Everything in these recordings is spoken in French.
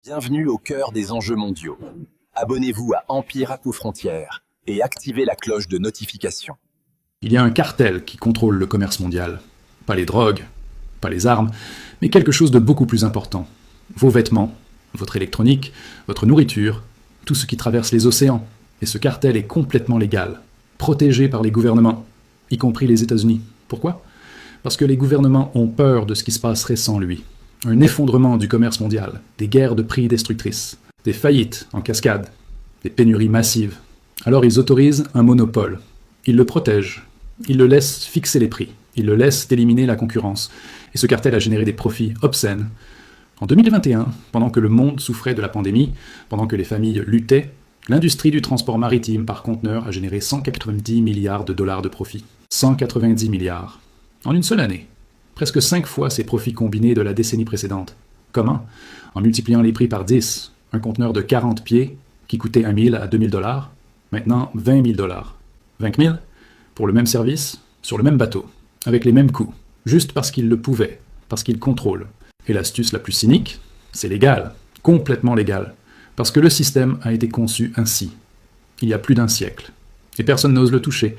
Bienvenue au cœur des enjeux mondiaux. Abonnez-vous à Empire à coups frontières et activez la cloche de notification. Il y a un cartel qui contrôle le commerce mondial. Pas les drogues, pas les armes, mais quelque chose de beaucoup plus important. Vos vêtements, votre électronique, votre nourriture, tout ce qui traverse les océans. Et ce cartel est complètement légal, protégé par les gouvernements, y compris les États-Unis. Pourquoi ? Parce que les gouvernements ont peur de ce qui se passerait sans lui. Un effondrement du commerce mondial, des guerres de prix destructrices, des faillites en cascade, des pénuries massives. Alors ils autorisent un monopole. Ils le protègent. Ils le laissent fixer les prix. Ils le laissent éliminer la concurrence. Et ce cartel a généré des profits obscènes. En 2021, pendant que le monde souffrait de la pandémie, pendant que les familles luttaient, l'industrie du transport maritime par conteneur a généré 190 milliards de dollars de profit. 190 milliards. En une seule année. Presque 5 fois ces profits combinés de la décennie précédente. Comment ? En multipliant les prix par 10. Un conteneur de 40 pieds, qui coûtait 1 000 à 2 000 dollars, maintenant 20 000 dollars. 20 000 pour le même service, sur le même bateau, avec les mêmes coûts, juste parce qu'ils le pouvaient, parce qu'ils contrôlent. Et l'astuce la plus cynique, c'est légal, complètement légal, parce que le système a été conçu ainsi, il y a plus d'un siècle. Et personne n'ose le toucher,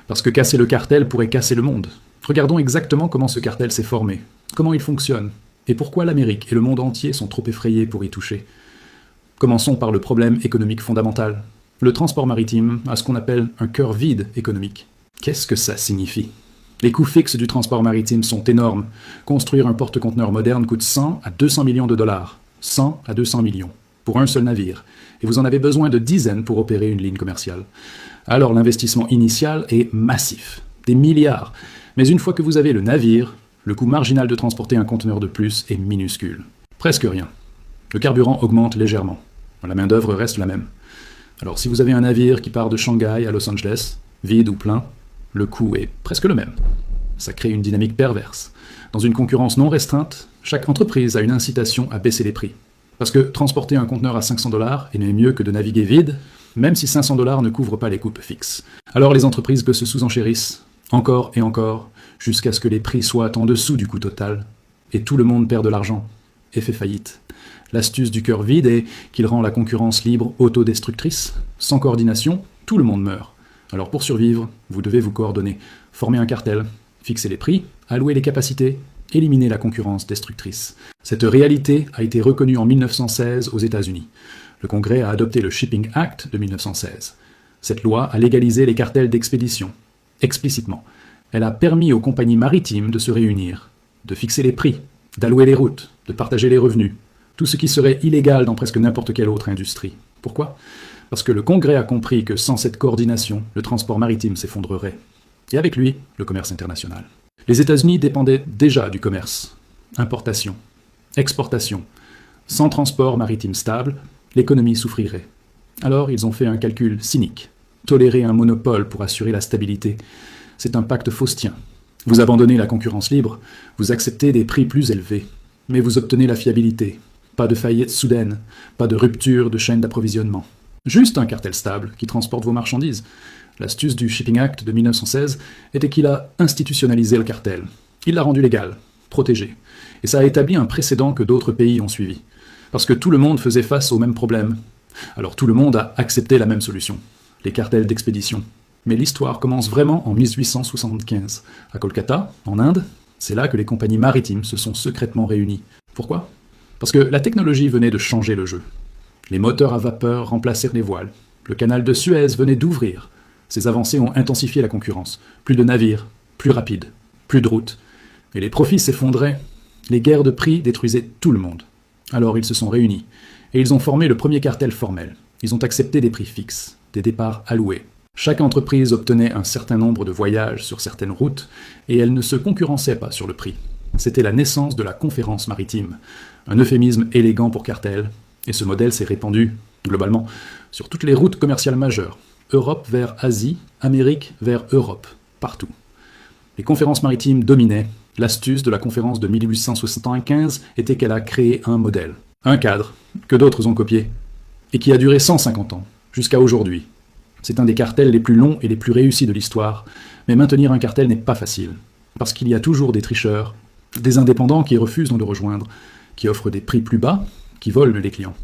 parce que casser le cartel pourrait casser le monde. Regardons exactement comment ce cartel s'est formé, comment il fonctionne, et pourquoi l'Amérique et le monde entier sont trop effrayés pour y toucher. Commençons par le problème économique fondamental. Le transport maritime a ce qu'on appelle un cœur vide économique. Qu'est-ce que ça signifie ? Les coûts fixes du transport maritime sont énormes. Construire un porte-conteneurs moderne coûte 100 à 200 millions de dollars. 100 à 200 millions, pour un seul navire. Et vous en avez besoin de dizaines pour opérer une ligne commerciale. Alors l'investissement initial est massif, des milliards. Mais une fois que vous avez le navire, le coût marginal de transporter un conteneur de plus est minuscule. Presque rien. Le carburant augmente légèrement. La main-d'œuvre reste la même. Alors si vous avez un navire qui part de Shanghai à Los Angeles, vide ou plein, le coût est presque le même. Ça crée une dynamique perverse. Dans une concurrence non restreinte, chaque entreprise a une incitation à baisser les prix. Parce que transporter un conteneur à 500 dollars est mieux que de naviguer vide, même si 500 dollars ne couvrent pas les coûts fixes. Alors les entreprises que se sous-enchérissent, encore et encore, jusqu'à ce que les prix soient en dessous du coût total, et tout le monde perd de l'argent, et fait faillite. L'astuce du cœur vide est qu'il rend la concurrence libre autodestructrice. Sans coordination, tout le monde meurt. Alors pour survivre, vous devez vous coordonner, former un cartel, fixer les prix, allouer les capacités, éliminer la concurrence destructrice. Cette réalité a été reconnue en 1916 aux États-Unis. Le Congrès a adopté le Shipping Act de 1916. Cette loi a légalisé les cartels d'expédition, explicitement. Elle a permis aux compagnies maritimes de se réunir, de fixer les prix, d'allouer les routes, de partager les revenus. Tout ce qui serait illégal dans presque n'importe quelle autre industrie. Pourquoi ? Parce que le Congrès a compris que sans cette coordination, le transport maritime s'effondrerait. Et avec lui, le commerce international. Les États-Unis dépendaient déjà du commerce. Importation, exportation. Sans transport maritime stable, l'économie souffrirait. Alors ils ont fait un calcul cynique. Tolérer un monopole pour assurer la stabilité, c'est un pacte faustien. Vous abandonnez la concurrence libre, vous acceptez des prix plus élevés, mais vous obtenez la fiabilité. Pas de faillite soudaine, pas de rupture de chaîne d'approvisionnement. Juste un cartel stable qui transporte vos marchandises. L'astuce du Shipping Act de 1916 était qu'il a institutionnalisé le cartel. Il l'a rendu légal, protégé. Et ça a établi un précédent que d'autres pays ont suivi. Parce que tout le monde faisait face au même problème. Alors tout le monde a accepté la même solution. Les cartels d'expédition. Mais l'histoire commence vraiment en 1875. À Kolkata, en Inde, c'est là que les compagnies maritimes se sont secrètement réunies. Pourquoi ? Parce que la technologie venait de changer le jeu. Les moteurs à vapeur remplacèrent les voiles. Le canal de Suez venait d'ouvrir. Ces avancées ont intensifié la concurrence. Plus de navires, plus rapides, plus de routes. Et les profits s'effondraient. Les guerres de prix détruisaient tout le monde. Alors ils se sont réunis. Et ils ont formé le premier cartel formel. Ils ont accepté des prix fixes, des départs alloués. Chaque entreprise obtenait un certain nombre de voyages sur certaines routes, et elle ne se concurrençait pas sur le prix. C'était la naissance de la conférence maritime, un euphémisme élégant pour cartel, et ce modèle s'est répandu, globalement, sur toutes les routes commerciales majeures, Europe vers Asie, Amérique vers Europe, partout. Les conférences maritimes dominaient. L'astuce de la conférence de 1875 était qu'elle a créé un modèle, un cadre, que d'autres ont copié, et qui a duré 150 ans, jusqu'à aujourd'hui. C'est un des cartels les plus longs et les plus réussis de l'histoire, mais maintenir un cartel n'est pas facile, parce qu'il y a toujours des tricheurs, des indépendants qui refusent de le rejoindre, qui offrent des prix plus bas, qui volent les clients.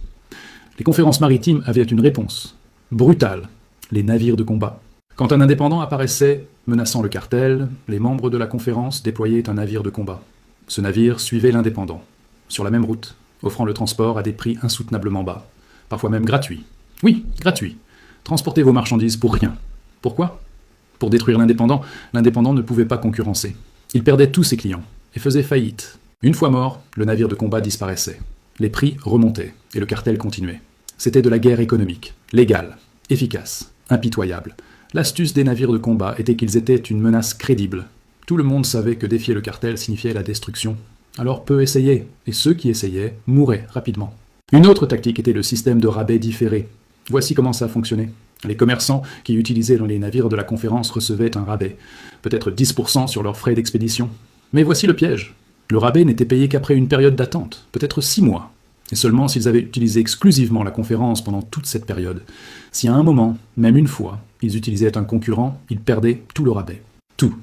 Les conférences maritimes avaient une réponse brutale, les navires de combat. Quand un indépendant apparaissait menaçant le cartel, les membres de la conférence déployaient un navire de combat. Ce navire suivait l'indépendant, sur la même route, offrant le transport à des prix insoutenablement bas, parfois même gratuits. Oui, gratuits. Transportez vos marchandises pour rien. Pourquoi ? Pour détruire l'indépendant, l'indépendant ne pouvait pas concurrencer. Il perdait tous ses clients et faisait faillite. Une fois mort, le navire de combat disparaissait. Les prix remontaient et le cartel continuait. C'était de la guerre économique, légale, efficace, impitoyable. L'astuce des navires de combat était qu'ils étaient une menace crédible. Tout le monde savait que défier le cartel signifiait la destruction. Alors peu essayaient, et ceux qui essayaient mouraient rapidement. Une autre tactique était le système de rabais différé. Voici comment ça fonctionnait. Les commerçants qui utilisaient les navires de la conférence recevaient un rabais, peut-être 10% sur leurs frais d'expédition. Mais voici le piège. Le rabais n'était payé qu'après une période d'attente, peut-être 6 mois. Et seulement s'ils avaient utilisé exclusivement la conférence pendant toute cette période. Si à un moment, même une fois, ils utilisaient un concurrent, ils perdaient tout le rabais. Tout.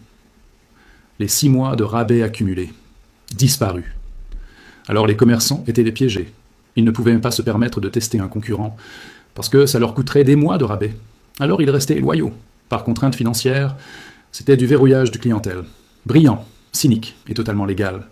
Les 6 mois de rabais accumulés. Disparus. Alors les commerçants étaient des piégés. Ils ne pouvaient même pas se permettre de tester un concurrent, parce que ça leur coûterait des mois de rabais. Alors ils restaient loyaux. Par contrainte financière, c'était du verrouillage de clientèle. Brillant, cynique et totalement légal.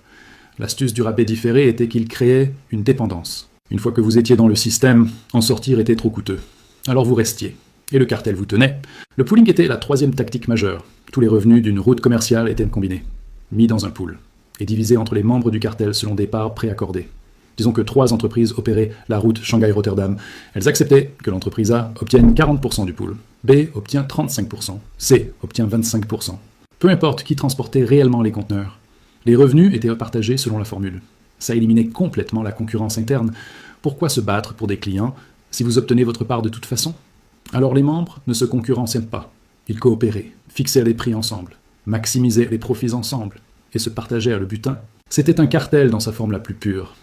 L'astuce du rabais différé était qu'il créait une dépendance. Une fois que vous étiez dans le système, en sortir était trop coûteux. Alors vous restiez. Et le cartel vous tenait. Le pooling était la 3e tactique majeure. Tous les revenus d'une route commerciale étaient combinés, mis dans un pool, et divisés entre les membres du cartel selon des parts préaccordées. Disons que 3 entreprises opéraient la route Shanghai-Rotterdam. Elles acceptaient que l'entreprise A obtienne 40% du pool, B obtient 35%, C obtient 25%. Peu importe qui transportait réellement les conteneurs. Les revenus étaient partagés selon la formule. Ça éliminait complètement la concurrence interne. Pourquoi se battre pour des clients si vous obtenez votre part de toute façon ? Alors les membres ne se concurrençaient pas. Ils coopéraient, fixaient les prix ensemble, maximisaient les profits ensemble et se partageaient le butin. C'était un cartel dans sa forme la plus pure.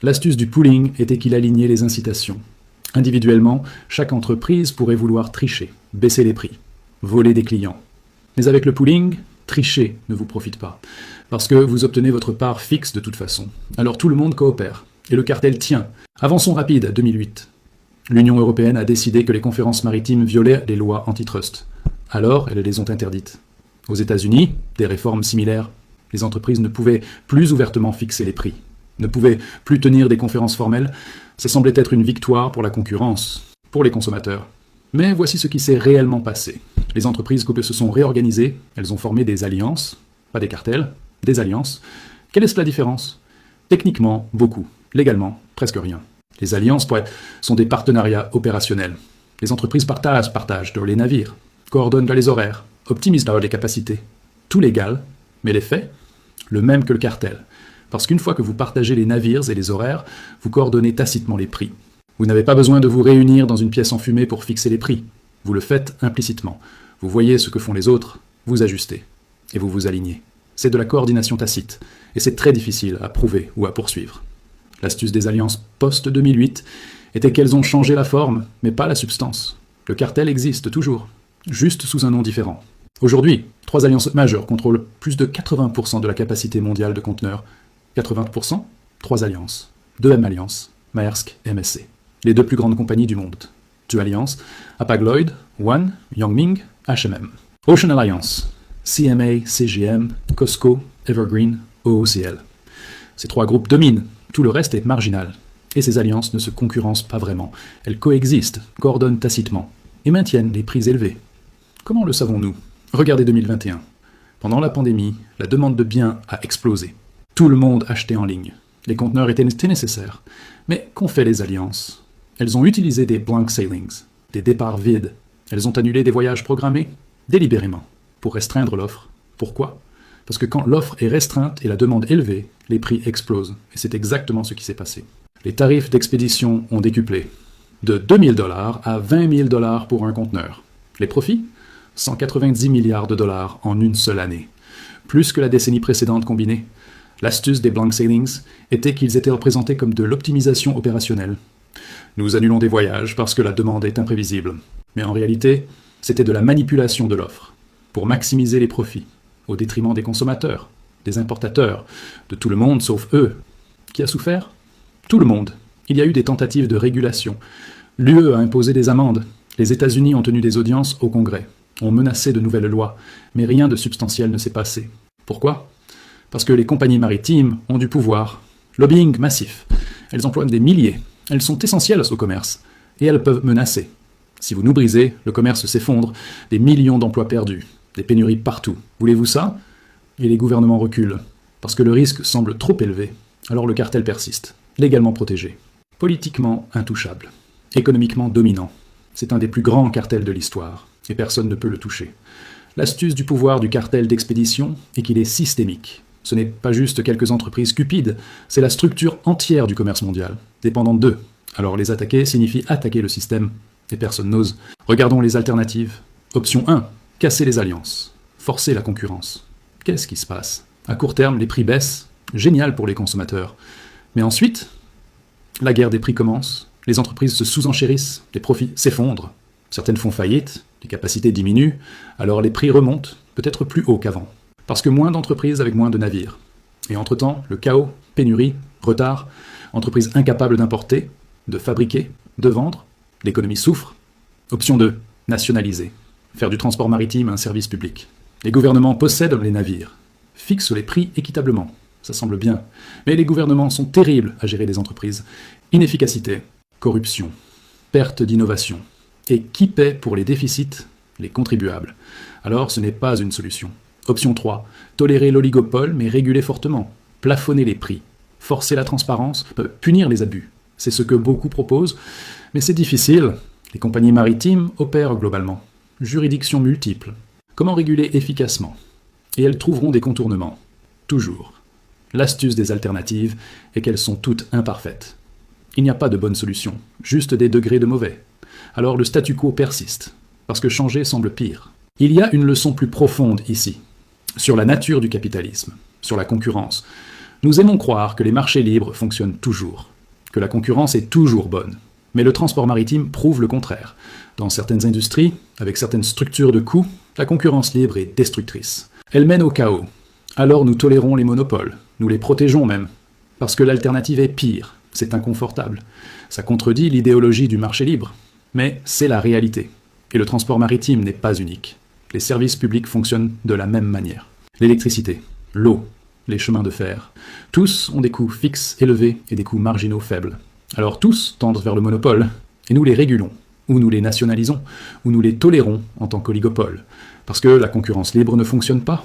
L'astuce du pooling était qu'il alignait les incitations. Individuellement, chaque entreprise pourrait vouloir tricher, baisser les prix, voler des clients. Mais avec le pooling, tricher ne vous profite pas, parce que vous obtenez votre part fixe de toute façon. Alors tout le monde coopère, et le cartel tient. Avançons rapide à 2008. L'Union européenne a décidé que les conférences maritimes violaient les lois antitrust. Alors, elles les ont interdites. Aux États-Unis, des réformes similaires. Les entreprises ne pouvaient plus ouvertement fixer les prix, ne pouvaient plus tenir des conférences formelles. Ça semblait être une victoire pour la concurrence, pour les consommateurs. Mais voici ce qui s'est réellement passé. Les entreprises se sont réorganisées, elles ont formé des alliances, pas des cartels, des alliances. Quelle est la différence ? Techniquement, beaucoup. Légalement, presque rien. Les alliances sont des partenariats opérationnels. Les entreprises partagent les navires, coordonnent les horaires, optimisent les capacités. Tout légal, mais les faits, le même que le cartel. Parce qu'une fois que vous partagez les navires et les horaires, vous coordonnez tacitement les prix. Vous n'avez pas besoin de vous réunir dans une pièce enfumée pour fixer les prix. Vous le faites implicitement. Vous voyez ce que font les autres, vous ajustez, et vous vous alignez. C'est de la coordination tacite, et c'est très difficile à prouver ou à poursuivre. L'astuce des alliances post-2008 était qu'elles ont changé la forme, mais pas la substance. Le cartel existe toujours, juste sous un nom différent. Aujourd'hui, 3 alliances majeures contrôlent plus de 80% de la capacité mondiale de conteneurs. 80%, 3 alliances. 2 M-alliances, Maersk et MSC. Les 2 plus grandes compagnies du monde. 2 alliances, Hapag-Lloyd, One, Yongming, H&M. Ocean Alliance, CMA, CGM, COSCO, Evergreen, OOCL. Ces 3 groupes dominent, tout le reste est marginal. Et ces alliances ne se concurrencent pas vraiment. Elles coexistent, coordonnent tacitement, et maintiennent les prix élevés. Comment le savons-nous ? Regardez 2021. Pendant la pandémie, la demande de biens a explosé. Tout le monde achetait en ligne. Les conteneurs étaient nécessaires. Mais qu'ont fait les alliances ? Elles ont utilisé des blank sailings, des départs vides. Elles ont annulé des voyages programmés, délibérément, pour restreindre l'offre. Pourquoi ? Parce que quand l'offre est restreinte et la demande élevée, les prix explosent. Et c'est exactement ce qui s'est passé. Les tarifs d'expédition ont décuplé, de 2 000 $ à 20 000 $ pour un conteneur. Les profits ? 190 milliards de dollars en une seule année. Plus que la décennie précédente combinée. L'astuce des blank sailings était qu'ils étaient représentés comme de l'optimisation opérationnelle. Nous annulons des voyages parce que la demande est imprévisible. Mais en réalité, c'était de la manipulation de l'offre, pour maximiser les profits, au détriment des consommateurs, des importateurs, de tout le monde sauf eux. Qui a souffert ? Tout le monde. Il y a eu des tentatives de régulation. L'UE a imposé des amendes. Les États-Unis ont tenu des audiences au Congrès, ont menacé de nouvelles lois, mais rien de substantiel ne s'est passé. Pourquoi? Parce que les compagnies maritimes ont du pouvoir. Lobbying massif. Elles emploient des milliers. Elles sont essentielles au commerce. Et elles peuvent menacer. Si vous nous brisez, le commerce s'effondre, des millions d'emplois perdus, des pénuries partout. Voulez-vous ça? Et les gouvernements reculent. Parce que le risque semble trop élevé. Alors le cartel persiste, légalement protégé. Politiquement intouchable. Économiquement dominant. C'est un des plus grands cartels de l'histoire. Et personne ne peut le toucher. L'astuce du pouvoir du cartel d'expédition est qu'il est systémique. Ce n'est pas juste quelques entreprises cupides, c'est la structure entière du commerce mondial, dépendante d'eux. Alors les attaquer signifie attaquer le système, et personne n'ose. Regardons les alternatives. Option 1, casser les alliances, forcer la concurrence. Qu'est-ce qui se passe? À court terme, les prix baissent, génial pour les consommateurs. Mais ensuite, la guerre des prix commence, les entreprises se sous-enchérissent, les profits s'effondrent, certaines font faillite, les capacités diminuent, alors les prix remontent, peut-être plus haut qu'avant. Parce que moins d'entreprises avec moins de navires. Et entre-temps, le chaos, pénurie, retard, entreprises incapables d'importer, de fabriquer, de vendre, l'économie souffre. Option 2, nationaliser. Faire du transport maritime un service public. Les gouvernements possèdent les navires, fixent les prix équitablement. Ça semble bien. Mais les gouvernements sont terribles à gérer des entreprises. Inefficacité, corruption, perte d'innovation. Et qui paie pour les déficits? Les contribuables. Alors ce n'est pas une solution. Option 3. Tolérer l'oligopole mais réguler fortement. Plafonner les prix. Forcer la transparence. Punir les abus. C'est ce que beaucoup proposent. Mais c'est difficile. Les compagnies maritimes opèrent globalement. Juridictions multiples. Comment réguler efficacement? Et elles trouveront des contournements. Toujours. L'astuce des alternatives est qu'elles sont toutes imparfaites. Il n'y a pas de bonne solution. Juste des degrés de mauvais. Alors le statu quo persiste. Parce que changer semble pire. Il y a une leçon plus profonde ici. Sur la nature du capitalisme, sur la concurrence. Nous aimons croire que les marchés libres fonctionnent toujours, que la concurrence est toujours bonne. Mais le transport maritime prouve le contraire. Dans certaines industries, avec certaines structures de coûts, la concurrence libre est destructrice. Elle mène au chaos. Alors nous tolérons les monopoles, nous les protégeons même. Parce que l'alternative est pire, c'est inconfortable. Ça contredit l'idéologie du marché libre. Mais c'est la réalité. Et le transport maritime n'est pas unique. Les services publics fonctionnent de la même manière. L'électricité, l'eau, les chemins de fer, tous ont des coûts fixes élevés et des coûts marginaux faibles. Alors tous tendent vers le monopole, et nous les régulons, ou nous les nationalisons, ou nous les tolérons en tant qu'oligopole, parce que la concurrence libre ne fonctionne pas.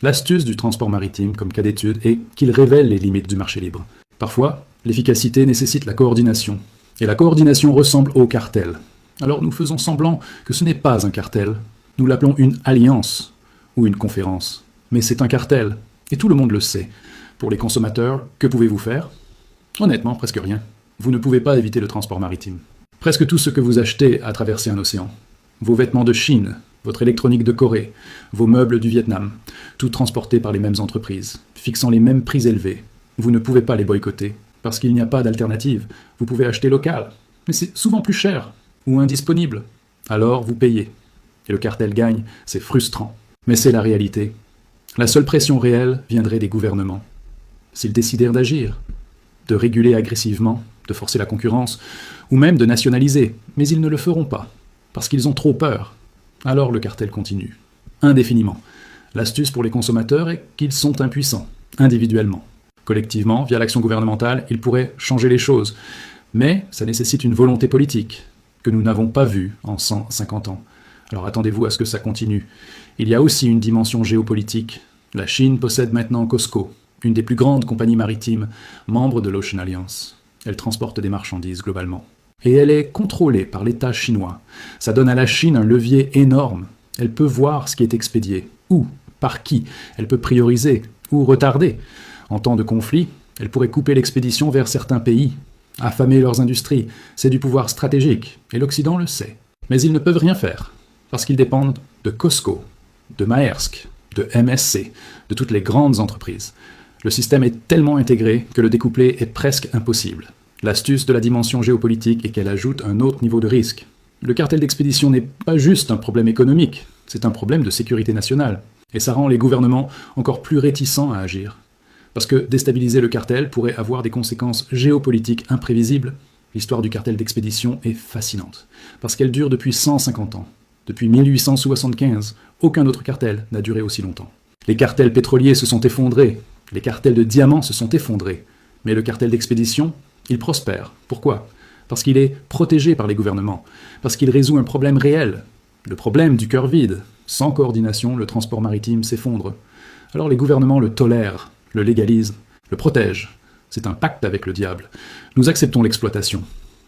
L'astuce du transport maritime comme cas d'étude est qu'il révèle les limites du marché libre. Parfois, l'efficacité nécessite la coordination, et la coordination ressemble au cartel. Alors nous faisons semblant que ce n'est pas un cartel. Nous l'appelons une alliance ou une conférence. Mais c'est un cartel, et tout le monde le sait. Pour les consommateurs, que pouvez-vous faire? Honnêtement, presque rien. Vous ne pouvez pas éviter le transport maritime. Presque tout ce que vous achetez a traversé un océan. Vos vêtements de Chine, votre électronique de Corée, vos meubles du Vietnam, tout transporté par les mêmes entreprises, fixant les mêmes prix élevés. Vous ne pouvez pas les boycotter, parce qu'il n'y a pas d'alternative. Vous pouvez acheter local, mais c'est souvent plus cher, ou indisponible. Alors vous payez. Et le cartel gagne, c'est frustrant. Mais c'est la réalité. La seule pression réelle viendrait des gouvernements. S'ils décidèrent d'agir, de réguler agressivement, de forcer la concurrence, ou même de nationaliser, mais ils ne le feront pas, parce qu'ils ont trop peur. Alors le cartel continue, indéfiniment. L'astuce pour les consommateurs est qu'ils sont impuissants, individuellement. Collectivement, via l'action gouvernementale, ils pourraient changer les choses. Mais ça nécessite une volonté politique, que nous n'avons pas vue en 150 ans. Alors attendez-vous à ce que ça continue. Il y a aussi une dimension géopolitique. La Chine possède maintenant COSCO, une des plus grandes compagnies maritimes, membre de l'Ocean Alliance. Elle transporte des marchandises globalement. Et elle est contrôlée par l'État chinois. Ça donne à la Chine un levier énorme. Elle peut voir ce qui est expédié, où, par qui. Elle peut prioriser ou retarder. En temps de conflit, elle pourrait couper l'expédition vers certains pays, affamer leurs industries. C'est du pouvoir stratégique, et l'Occident le sait. Mais ils ne peuvent rien faire, parce qu'ils dépendent de COSCO, de Maersk, de MSC, de toutes les grandes entreprises. Le système est tellement intégré que le découpler est presque impossible. L'astuce de la dimension géopolitique est qu'elle ajoute un autre niveau de risque. Le cartel d'expédition n'est pas juste un problème économique, c'est un problème de sécurité nationale. Et ça rend les gouvernements encore plus réticents à agir. Parce que déstabiliser le cartel pourrait avoir des conséquences géopolitiques imprévisibles. L'histoire du cartel d'expédition est fascinante, parce qu'elle dure depuis 150 ans. Depuis 1875, aucun autre cartel n'a duré aussi longtemps. Les cartels pétroliers se sont effondrés, les cartels de diamants se sont effondrés, mais le cartel d'expédition, il prospère. Pourquoi ? Parce qu'il est protégé par les gouvernements, parce qu'il résout un problème réel, le problème du cœur vide. Sans coordination, le transport maritime s'effondre. Alors les gouvernements le tolèrent, le légalisent, le protègent. C'est un pacte avec le diable. Nous acceptons l'exploitation,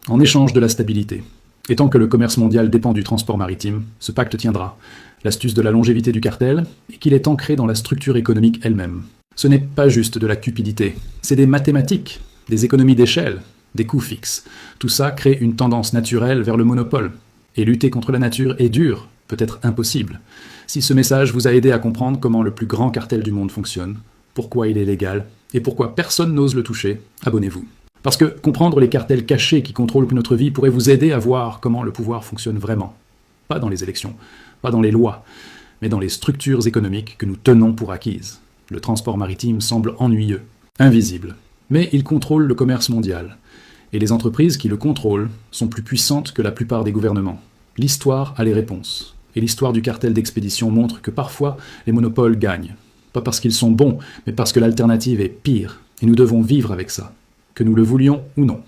en échange de la stabilité. Et tant que le commerce mondial dépend du transport maritime, ce pacte tiendra. L'astuce de la longévité du cartel est qu'il est ancré dans la structure économique elle-même. Ce n'est pas juste de la cupidité, c'est des mathématiques, des économies d'échelle, des coûts fixes. Tout ça crée une tendance naturelle vers le monopole. Et lutter contre la nature est dur, peut-être impossible. Si ce message vous a aidé à comprendre comment le plus grand cartel du monde fonctionne, pourquoi il est légal, et pourquoi personne n'ose le toucher, abonnez-vous. Parce que comprendre les cartels cachés qui contrôlent notre vie pourrait vous aider à voir comment le pouvoir fonctionne vraiment. Pas dans les élections, pas dans les lois, mais dans les structures économiques que nous tenons pour acquises. Le transport maritime semble ennuyeux, invisible, mais il contrôle le commerce mondial. Et les entreprises qui le contrôlent sont plus puissantes que la plupart des gouvernements. L'histoire a les réponses. Et l'histoire du cartel d'expédition montre que parfois les monopoles gagnent. Pas parce qu'ils sont bons, mais parce que l'alternative est pire. Et nous devons vivre avec ça, que nous le voulions ou non.